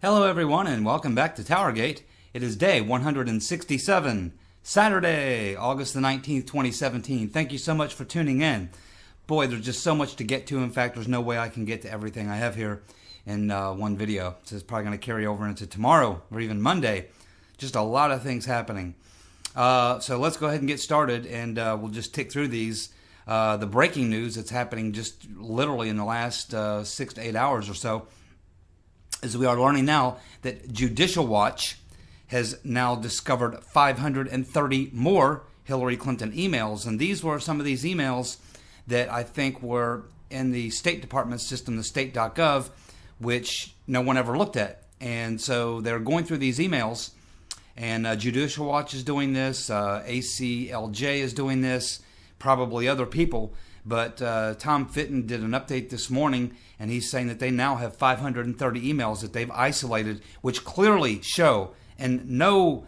Hello, everyone, and welcome back to TowerGate. It is day 167, Saturday, August the 19th, 2017. Thank you so much for tuning in. Boy, there's just so much to get to. In fact, there's no way I can get to everything I have here in one video. So it's probably going to carry over into tomorrow or even Monday. Just a lot of things happening. So let's go ahead and get started, and we'll just tick through these. The breaking news that's happening just literally in the last 6 to 8 hours or so, as we are learning now that Judicial Watch has now discovered 530 more Hillary Clinton emails. And these were some of these emails that I think were in the State Department system, the state.gov, which no one ever looked at. And so they're going through these emails, and Judicial Watch is doing this, ACLJ is doing this, probably other people. But Tom Fitton did an update this morning, and he's saying that they now have 530 emails that they've isolated, which clearly show, and no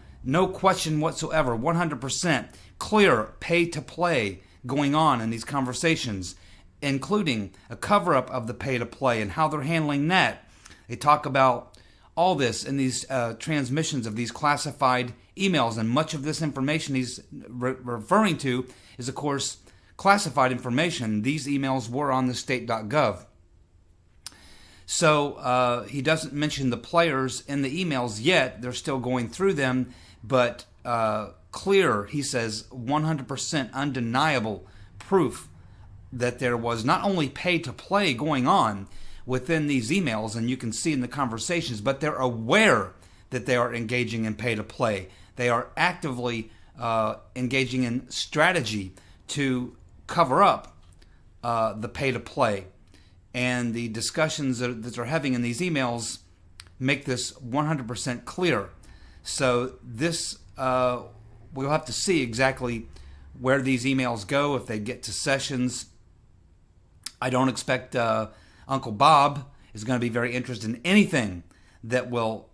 question whatsoever, 100% clear pay-to-play going on in these conversations, including a cover-up of the pay-to-play and how they're handling that. They talk about all this in these transmissions of these classified emails, and much of this information he's referring to is, of course, classified information. These emails were on the state.gov. So he doesn't mention the players in the emails yet. They're still going through them, but clear, he says, 100% undeniable proof that there was not only pay-to-play going on within these emails, and you can see in the conversations, but they're aware that they are engaging in pay-to-play. They are actively engaging in strategy to cover up the pay-to-play. And the discussions that they're having in these emails make this 100% clear. So this, we'll have to see exactly where these emails go, if they get to Sessions. I don't expect Uncle Bob is going to be very interested in anything that will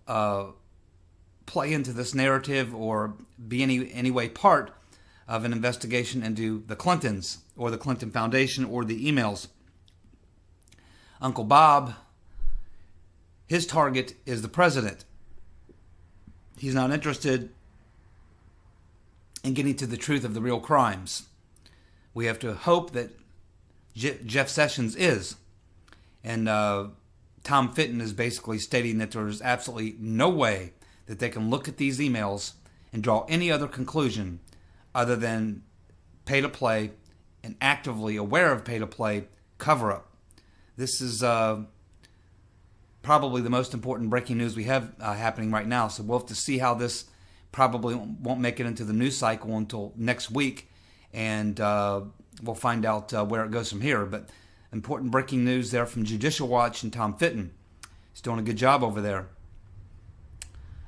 play into this narrative or be any way part of an investigation into the Clintons or the Clinton Foundation or the emails. Uncle Bob, his target is the president. He's not interested in getting to the truth of the real crimes. We have to hope that Jeff Sessions is. And Tom Fitton is basically stating that there's absolutely no way that they can look at these emails and draw any other conclusion other than pay-to-play and actively aware of pay-to-play cover-up. This is probably the most important breaking news we have happening right now. So we'll have to see how this probably won't make it into the news cycle until next week. And we'll find out where it goes from here. But important breaking news there from Judicial Watch and Tom Fitton. He's doing a good job over there.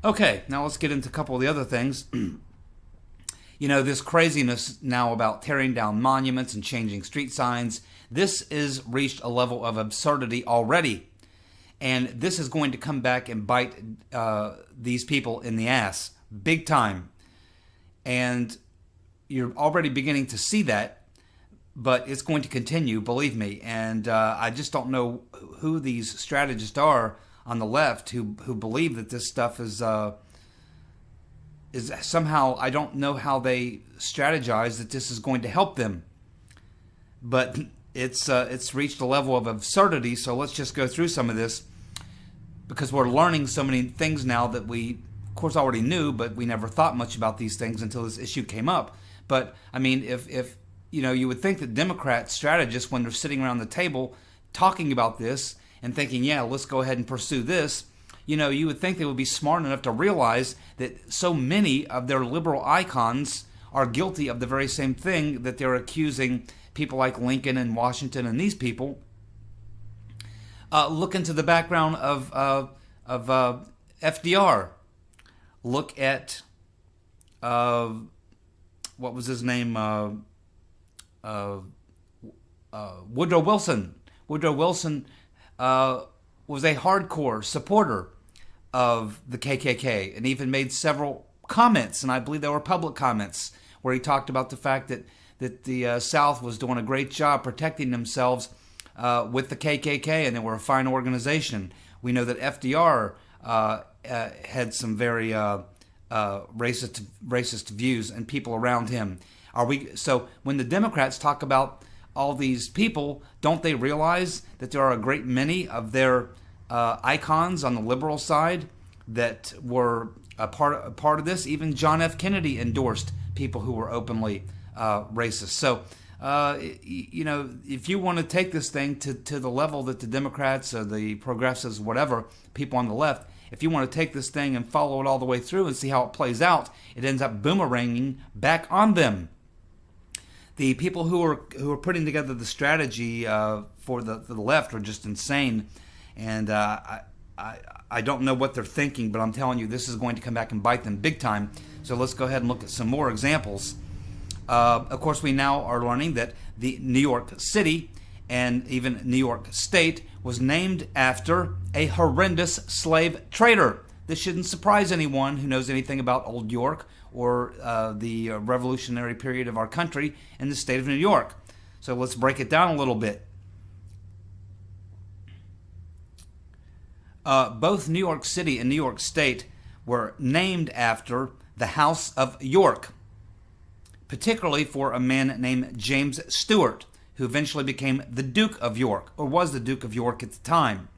Okay, now let's get into a couple of the other things. You know, this craziness now about tearing down monuments and changing street signs, this is reached a level of absurdity already. And this is going to come back and bite these people in the ass, big time. And you're already beginning to see that, but it's going to continue, believe me. And I just don't know who these strategists are on the left who believe that this stuff is somehow, I don't know how they strategize that this is going to help them. But it's reached a level of absurdity, so let's just go through some of this, because we're learning so many things now that we, of course, already knew, but we never thought much about these things until this issue came up. But, I mean, if you know, you would think that Democrat strategists, when they're sitting around the table talking about this and thinking, yeah, let's go ahead and pursue this, you know, you would think they would be smart enough to realize that so many of their liberal icons are guilty of the very same thing that they're accusing people like Lincoln and Washington and these people. Look into the background of FDR. Look at what was his name? Woodrow Wilson. Woodrow Wilson was a hardcore supporter of the KKK and even made several comments, and I believe they were public comments, where he talked about the fact that the South was doing a great job protecting themselves with the KKK, and they were a fine organization. We know that FDR had some very racist views, and people around him. So when the Democrats talk about all these people, don't they realize that there are a great many of their icons on the liberal side that were a part of this? Even John F. Kennedy endorsed people who were openly racist. So, if you want to take this thing to the level that the Democrats or the progressives, whatever, people on the left, if you want to take this thing and follow it all the way through and see how it plays out, it ends up boomeranging back on them. The people who are putting together the strategy for the left are just insane, and I don't know what they're thinking, but I'm telling you, this is going to come back and bite them big time. So let's go ahead and look at some more examples. Of course, we now are learning that the New York City and even New York State was named after a horrendous slave trader. This shouldn't surprise anyone who knows anything about Old York or the revolutionary period of our country in the state of New York. So let's break it down a little bit. Both New York City and New York State were named after the House of York, particularly for a man named James Stuart, who eventually became the Duke of York, or was the Duke of York at the time.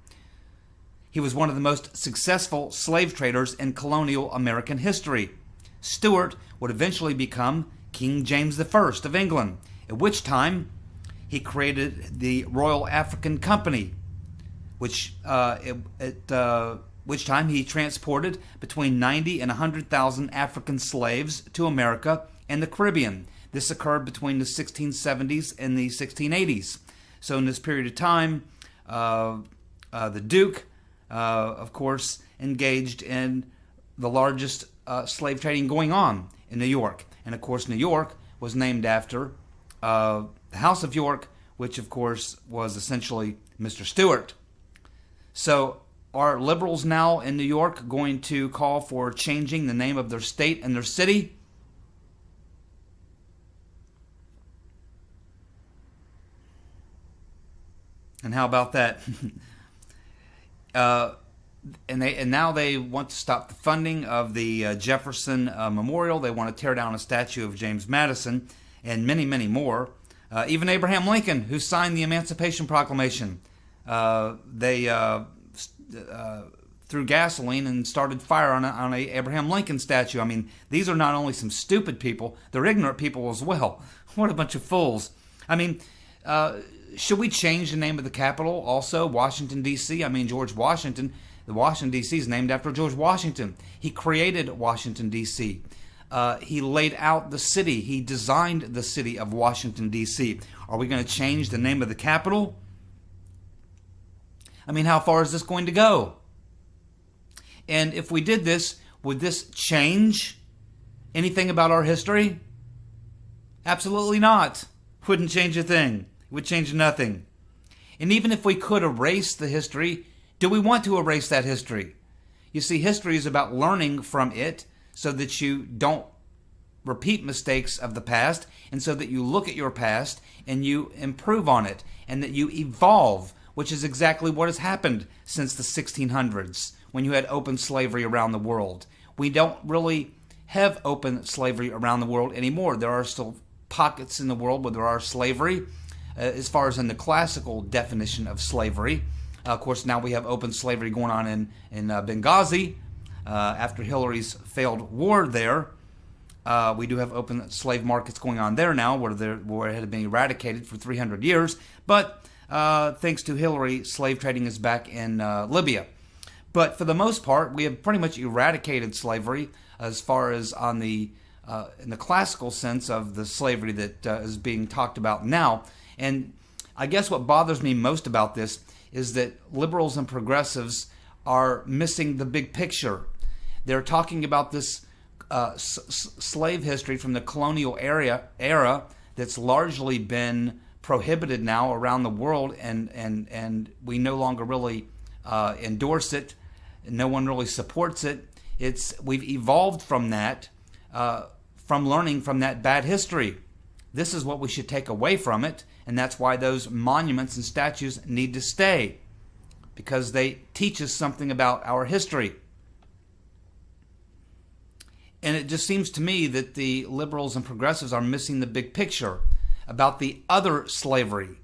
He was one of the most successful slave traders in colonial American history. Stuart would eventually become King James I of England, at which time he created the Royal African Company, which which time he transported between 90 and 100,000 African slaves to America and the Caribbean. This occurred between the 1670s and the 1680s. So in this period of time, the Duke, of course, engaged in the largest slave trading going on in New York. And of course, New York was named after the House of York, which of course was essentially Mr. Stuart. So are liberals now in New York going to call for changing the name of their state and their city? And how about that? And now they want to stop the funding of the Jefferson Memorial. They want to tear down a statue of James Madison, and many, many more. Even Abraham Lincoln, who signed the Emancipation Proclamation, they threw gasoline and started fire on a Abraham Lincoln statue. I mean, these are not only some stupid people; they're ignorant people as well. What a bunch of fools! I mean. Should we change the name of the capital also, Washington, D.C.? I mean, George Washington, the Washington, D.C. is named after George Washington. He created Washington, D.C. He laid out the city. He designed the city of Washington, D.C. Are we going to change the name of the capital? I mean, how far is this going to go? And if we did this, would this change anything about our history? Absolutely not. Wouldn't change a thing. It would change nothing. And even if we could erase the history, do we want to erase that history? You see, history is about learning from it so that you don't repeat mistakes of the past, and so that you look at your past and you improve on it, and that you evolve, which is exactly what has happened since the 1600s, when you had open slavery around the world. We don't really have open slavery around the world anymore. There are still pockets in the world where there are slavery, as far as in the classical definition of slavery. Of course, now we have open slavery going on in Benghazi after Hillary's failed war there. We do have open slave markets going on there now, where it had been eradicated for 300 years. But thanks to Hillary, slave trading is back in Libya. But for the most part, we have pretty much eradicated slavery as far as on the in the classical sense of the slavery that is being talked about now. And I guess what bothers me most about this is that liberals and progressives are missing the big picture. They're talking about this slave history from the colonial era that's largely been prohibited now around the world, and we no longer really endorse it. No one really supports it. We've evolved from that, from learning from that bad history. This is what we should take away from it, and that's why those monuments and statues need to stay. because they teach us something about our history. And it just seems to me that the liberals and progressives are missing the big picture about the other slavery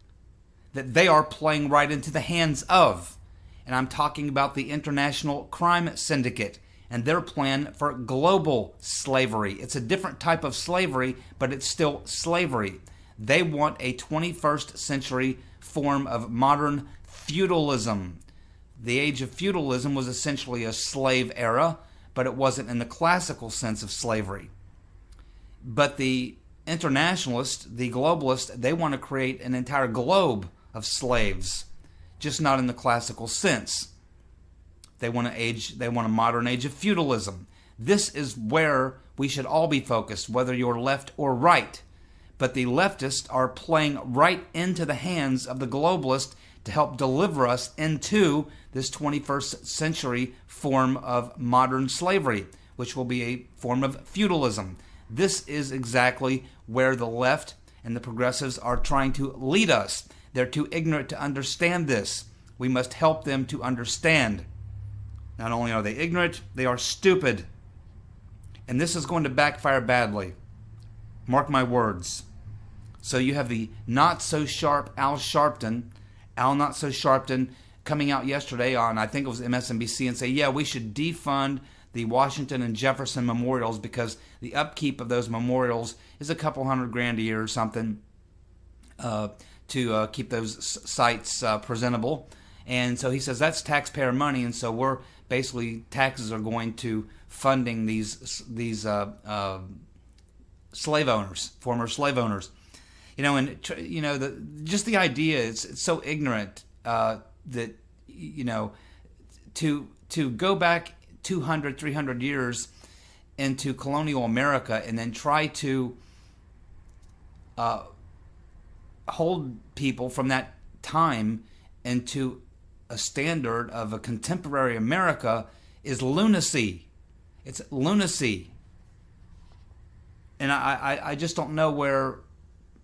that they are playing right into the hands of. And I'm talking about the International Crime Syndicate and their plan for global slavery. It's a different type of slavery, but it's still slavery. They want a 21st century form of modern feudalism. The age of feudalism was essentially a slave era, but it wasn't in the classical sense of slavery. But the internationalists, the globalists, they want to create an entire globe of slaves, just not in the classical sense. They want a modern age of feudalism. This is where we should all be focused, whether you're left or right. But the leftists are playing right into the hands of the globalists to help deliver us into this 21st century form of modern slavery, which will be a form of feudalism. This is exactly where the left and the progressives are trying to lead us. They're too ignorant to understand this. We must help them to understand. Not only are they ignorant, they are stupid. And this is going to backfire badly. Mark my words. So you have the not-so-sharp Al Sharpton, coming out yesterday on, I think it was MSNBC, and say, yeah, we should defund the Washington and Jefferson memorials because the upkeep of those memorials is a couple $100,000 a year or something to keep those sites presentable. And so he says that's taxpayer money, and so we're basically, taxes are going to funding these slave owners, former slave owners. Just the idea, it's so ignorant that, to go back 200, 300 years into colonial America and then try to hold people from that time into a standard of a contemporary America is lunacy. It's lunacy. And I just don't know where,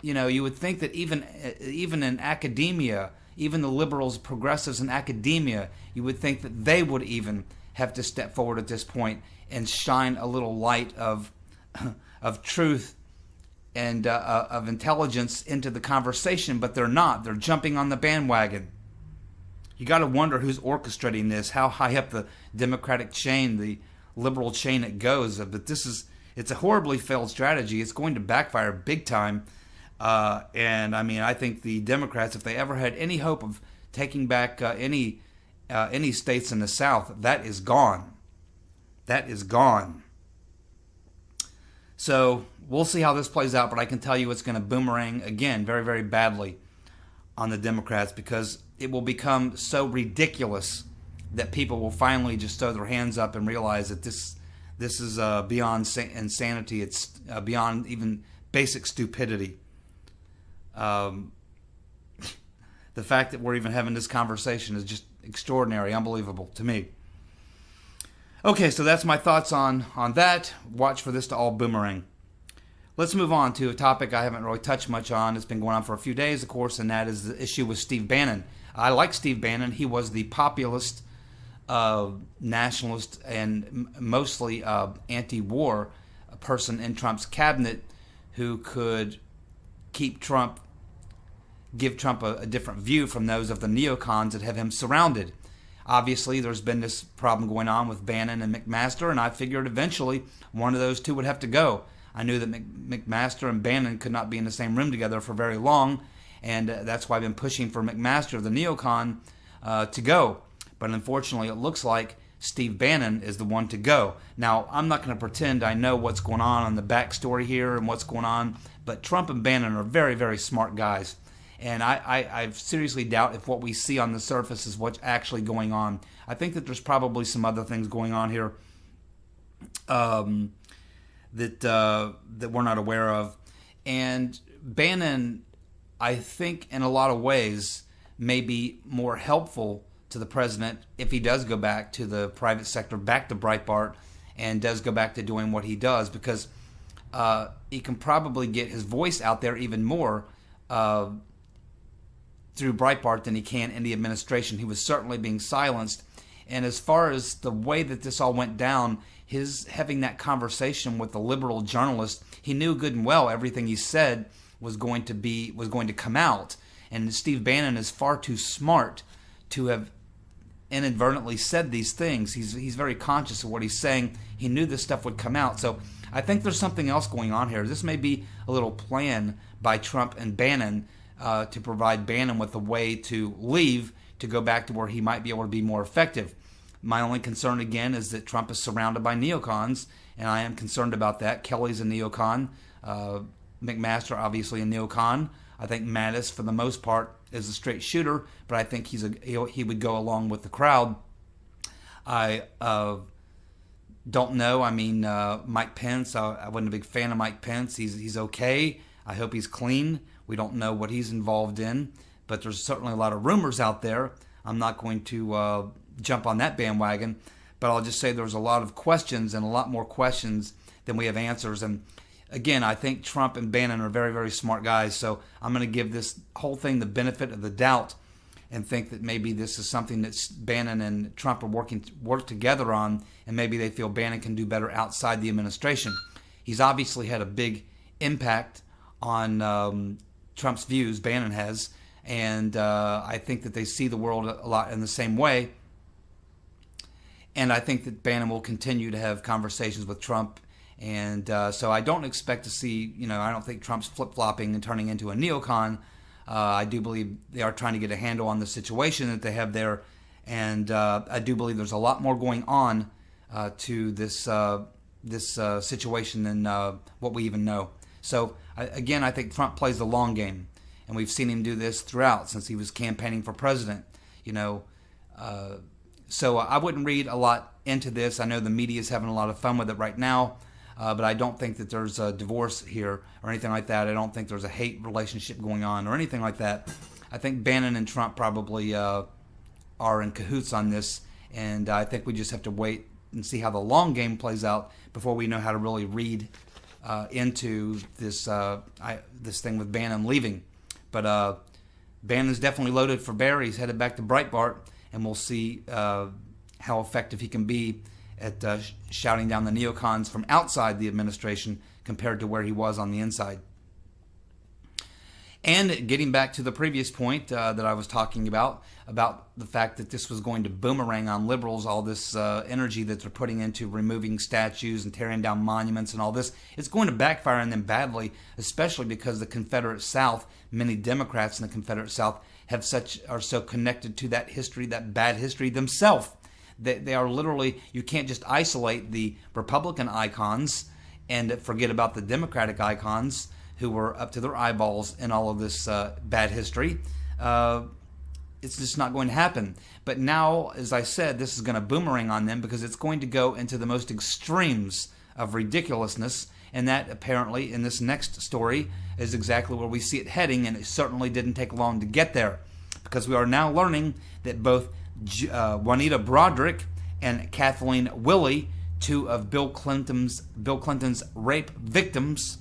you would think that even in academia, even the liberals, progressives in academia, you would think that they would even have to step forward at this point and shine a little light of truth and of intelligence into the conversation, but they're not. They're jumping on the bandwagon. You got to wonder who's orchestrating this, how high up the Democratic chain, the liberal chain it goes. But it's a horribly failed strategy. It's going to backfire big time. And I mean, I think the Democrats, if they ever had any hope of taking back any states in the South, that is gone. That is gone. So we'll see how this plays out, but I can tell you it's going to boomerang again very, very badly on the Democrats, because it will become so ridiculous that people will finally just throw their hands up and realize that this is beyond insanity. It's beyond even basic stupidity. The fact that we're even having this conversation is just extraordinary, unbelievable to me. Okay, so that's my thoughts on that. Watch for this to all boomerang. Let's move on to a topic I haven't really touched much on. It's been going on for a few days, of course, and that is the issue with Steve Bannon. I like Steve Bannon. He was the populist, nationalist, and mostly anti-war person in Trump's cabinet who could give Trump a different view from those of the neocons that have him surrounded. Obviously, there's been this problem going on with Bannon and McMaster, and I figured eventually one of those two would have to go. I knew that McMaster and Bannon could not be in the same room together for very long, and that's why I've been pushing for McMaster, the neocon, to go. But unfortunately, it looks like Steve Bannon is the one to go. Now, I'm not going to pretend I know what's going on the backstory here and what's going on, but Trump and Bannon are very, very smart guys. And I seriously doubt if what we see on the surface is what's actually going on. I think that there's probably some other things going on here that we're not aware of. And Bannon, I think, in a lot of ways, may be more helpful to the president if he does go back to the private sector, back to Breitbart, and does go back to doing what he does, because he can probably get his voice out there even more through Breitbart than he can in the administration. He was certainly being silenced. And as far as the way that this all went down, his having that conversation with the liberal journalist, he knew good and well everything he said was going to come out. And Steve Bannon is far too smart to have inadvertently said these things. He's very conscious of what he's saying. He knew this stuff would come out. So I think there's something else going on here. This may be a little plan by Trump and Bannon to provide Bannon with a way to leave, to go back to where he might be able to be more effective. My only concern, again, is that Trump is surrounded by neocons, and I am concerned about that. Kelly's a neocon. McMaster, obviously, a neocon. I think Mattis, for the most part, is a straight shooter, but I think he would go along with the crowd. I don't know. I mean, Mike Pence, I wasn't a big fan of Mike Pence. He's okay. I hope he's clean. We don't know what he's involved in, but there's certainly a lot of rumors out there. I'm not going to jump on that bandwagon, but I'll just say there's a lot of questions, and a lot more questions than we have answers. And again, I think Trump and Bannon are very, very smart guys, so I'm going to give this whole thing the benefit of the doubt and think that maybe this is something that Bannon and Trump are work together on, and maybe they feel Bannon can do better outside the administration. He's obviously had a big impact on Trump's views, Bannon has, and I think that they see the world a lot in the same way. And I think that Bannon will continue to have conversations with Trump. And so I don't expect to see, I don't think Trump's flip-flopping and turning into a neocon. I do believe they are trying to get a handle on the situation that they have there. And I do believe there's a lot more going on to this situation than what we even know. So, again, I think Trump plays the long game. And we've seen him do this throughout since he was campaigning for president, So I wouldn't read a lot into this. I know the media is having a lot of fun with it right now, but I don't think that there's a divorce here or anything like that. I don't think there's a hate relationship going on or anything like that. I think Bannon and Trump probably are in cahoots on this, and I think we just have to wait and see how the long game plays out before we know how to really read into this this thing with Bannon leaving. But Bannon's definitely loaded for bear. He's headed back to Breitbart, and we'll see how effective he can be at shouting down the neocons from outside the administration compared to where he was on the inside. And getting back to the previous point that I was talking about the fact that this was going to boomerang on liberals, all this energy that they're putting into removing statues and tearing down monuments and all this, it's going to backfire on them badly, especially because the Confederate South, many Democrats in the Confederate South are so connected to that history, that bad history themselves. They are literally, you can't just isolate the Republican icons and forget about the Democratic icons who were up to their eyeballs in all of this bad history. It's just not going to happen. But now, as I said, this is going to boomerang on them because it's going to go into the most extremes of ridiculousness, and that apparently in this next story is exactly where we see it heading, and it certainly didn't take long to get there, because we are now learning that both Juanita Broaddrick and Kathleen Willey, two of Bill Clinton's rape victims,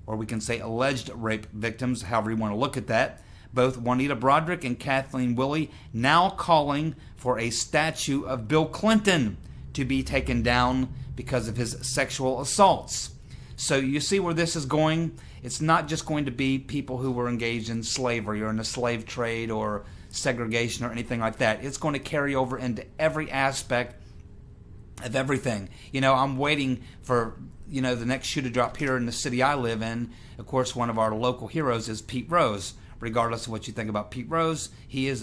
or we can say alleged rape victims, however you want to look at that, both Juanita Broaddrick and Kathleen Willey now calling for a statue of Bill Clinton to be taken down because of his sexual assaults. So you see where this is going. It's not just going to be people who were engaged in slavery or in the slave trade or segregation or anything like that. It's going to carry over into every aspect of everything. I'm waiting for the next shoe to drop here in the city I live in. Of course, one of our local heroes is Pete Rose. Regardless of what you think about Pete Rose, he's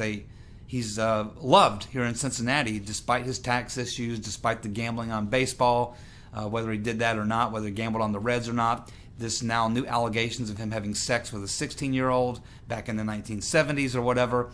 loved here in Cincinnati, despite his tax issues, despite the gambling on baseball, whether he did that or not, whether he gambled on the Reds or not. This now new allegations of him having sex with a 16-year-old back in the 1970s or whatever.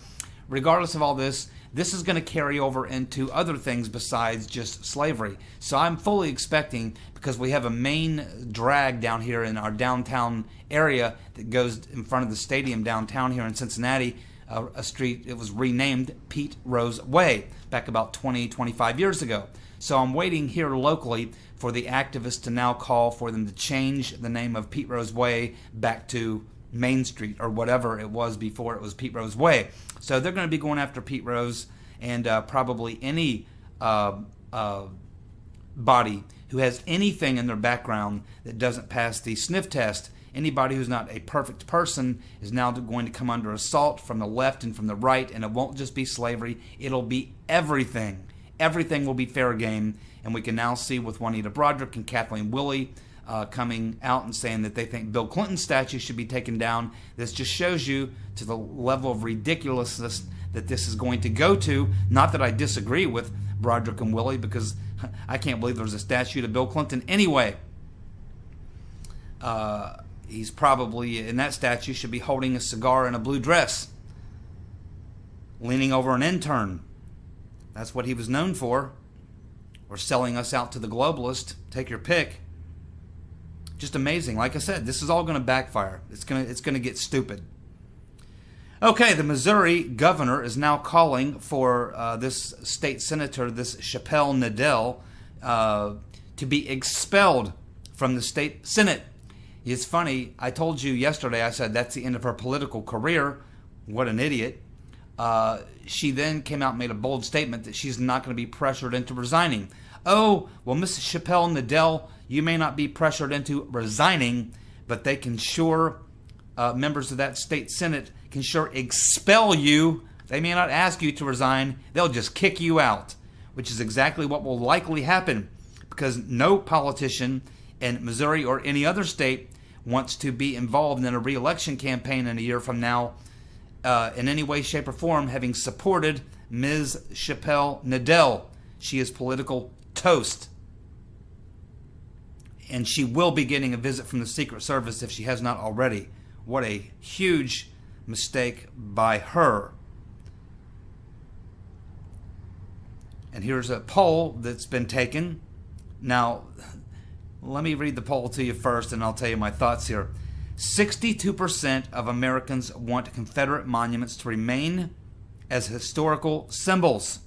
Regardless of all this, this is going to carry over into other things besides just slavery. So I'm fully expecting, because we have a main drag down here in our downtown area that goes in front of the stadium downtown here in Cincinnati, a street, it was renamed Pete Rose Way back about 25 years ago. So I'm waiting here locally for the activists to now call for them to change the name of Pete Rose Way back to Main Street or whatever it was before it was Pete Rose Way. So they're going to be going after Pete Rose and probably any body who has anything in their background that doesn't pass the sniff test. Anybody who's not a perfect person is now going to come under assault from the left and from the right, and it won't just be slavery, it'll be everything. Everything will be fair game, and we can now see with Juanita Broaddrick and Kathleen Willey coming out and saying that they think Bill Clinton's statue should be taken down. This just shows you to the level of ridiculousness that this is going to go to. Not that I disagree with Broaddrick and Willey, because I can't believe there's a statue to Bill Clinton anyway. He's probably, in that statue, should be holding a cigar in a blue dress, leaning over an intern. That's what he was known for. Or selling us out to the globalist. Take your pick. Just amazing. Like I said, this is all going to backfire. It's going to get stupid. Okay, the Missouri governor is now calling for this state senator, this Chappelle Nadell, to be expelled from the state Senate. It's funny, I told you yesterday, I said that's the end of her political career. What an idiot. She then came out and made a bold statement that she's not going to be pressured into resigning. Oh, well, Mrs. Chappelle Nadell, you may not be pressured into resigning, but they can sure, members of that state Senate can sure expel you. They may not ask you to resign. They'll just kick you out, which is exactly what will likely happen, because no politician in Missouri or any other state wants to be involved in a re-election campaign in a year from now in any way, shape, or form, having supported Ms. Chappelle Nadell. She is political toast. And she will be getting a visit from the Secret Service if she has not already. What a huge mistake by her. And here's a poll that's been taken. Now, let me read the poll to you first, and I'll tell you my thoughts here. 62% of Americans want Confederate monuments to remain as historical symbols.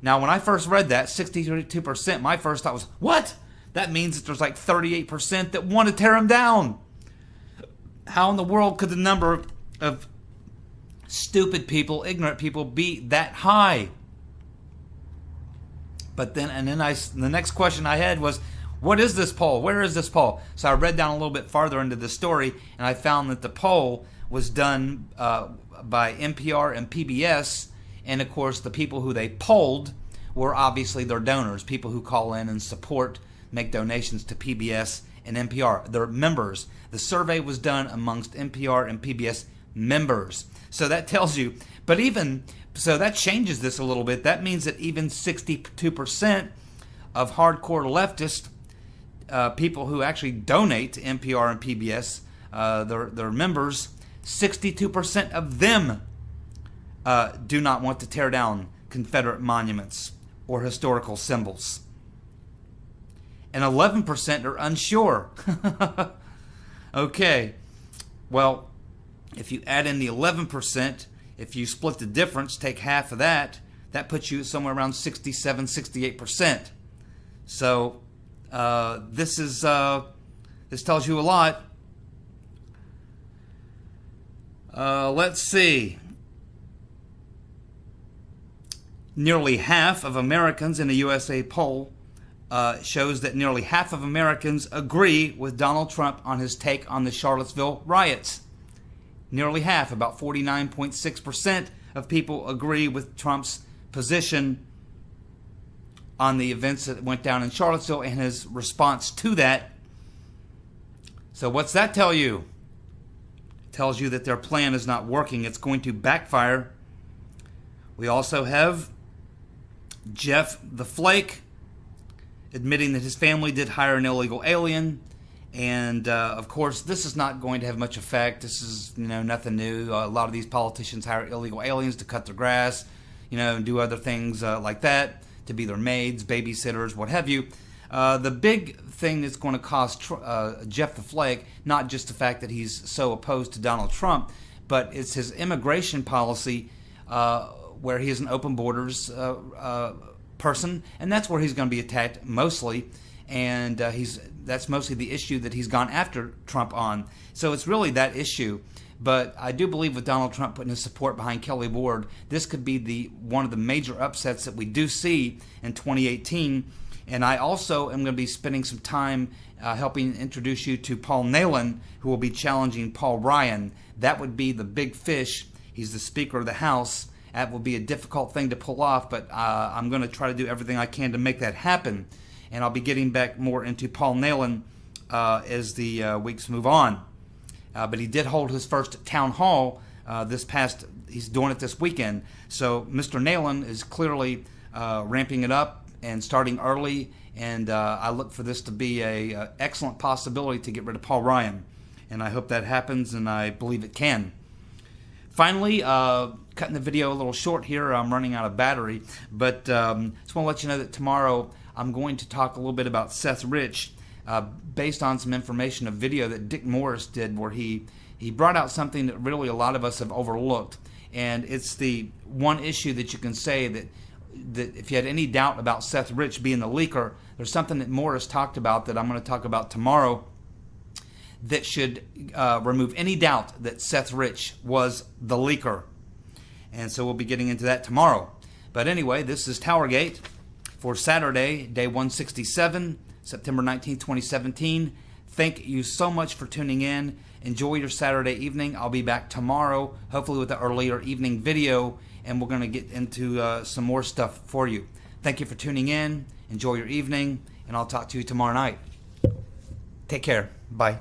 Now, when I first read that, 62%, my first thought was, what? That means that there's like 38% that want to tear them down. How in the world could the number of stupid people, ignorant people, be that high? But then, the next question I had was, what is this poll? Where is this poll? So I read down a little bit farther into the story, and I found that the poll was done by NPR and PBS, and of course the people who they polled were obviously their donors, people who call in and support, make donations to PBS and NPR. They're members. The survey was done amongst NPR and PBS members. So that tells you, so that changes this a little bit. That means that even 62% of hardcore leftists, people who actually donate to NPR and PBS, their members, 62% of them do not want to tear down Confederate monuments or historical symbols. And 11% are unsure. Okay, well, if you add in the 11%, if you split the difference, take half of that, that puts you somewhere around 67, 68%. So this tells you a lot. Let's see. Nearly half of Americans in a USA poll shows that nearly half of Americans agree with Donald Trump on his take on the Charlottesville riots. Nearly half, about 49.6% of people agree with Trump's position on the events that went down in Charlottesville and his response to that. So what's that tell you? It tells you that their plan is not working. It's going to backfire. We also have Jeff the Flake admitting that his family did hire an illegal alien. And, of course, this is not going to have much effect. This is, nothing new. A lot of these politicians hire illegal aliens to cut their grass, and do other things like that, to be their maids, babysitters, what have you. The big thing that's going to cost Jeff the Flake, not just the fact that he's so opposed to Donald Trump, but it's his immigration policy where he is an open borders person, and that's where he's going to be attacked mostly. and that's mostly the issue that he's gone after Trump on. So it's really that issue. But I do believe with Donald Trump putting his support behind Kelly Ward, this could be one of the major upsets that we do see in 2018. And I also am going to be spending some time helping introduce you to Paul Nehlen, who will be challenging Paul Ryan. That would be the big fish. He's the Speaker of the House. That will be a difficult thing to pull off, but I'm going to try to do everything I can to make that happen. And I'll be getting back more into Paul Nehlen as the weeks move on. But he did hold his first town hall he's doing it this weekend. So Mr. Nehlen is clearly ramping it up and starting early, and I look for this to be a excellent possibility to get rid of Paul Ryan. And I hope that happens, and I believe it can. Finally, cutting the video a little short here. I'm running out of battery, but just want to let you know that tomorrow I'm going to talk a little bit about Seth Rich, based on some information, a video that Dick Morris did, where he brought out something that really a lot of us have overlooked, and it's the one issue that you can say that if you had any doubt about Seth Rich being the leaker, there's something that Morris talked about that I'm going to talk about tomorrow that should remove any doubt that Seth Rich was the leaker. And so we'll be getting into that tomorrow. But anyway, this is TowerGate for Saturday, day 167, September 19, 2017. Thank you so much for tuning in. Enjoy your Saturday evening. I'll be back tomorrow, hopefully with an earlier evening video, and we're going to get into some more stuff for you. Thank you for tuning in. Enjoy your evening, and I'll talk to you tomorrow night. Take care. Bye.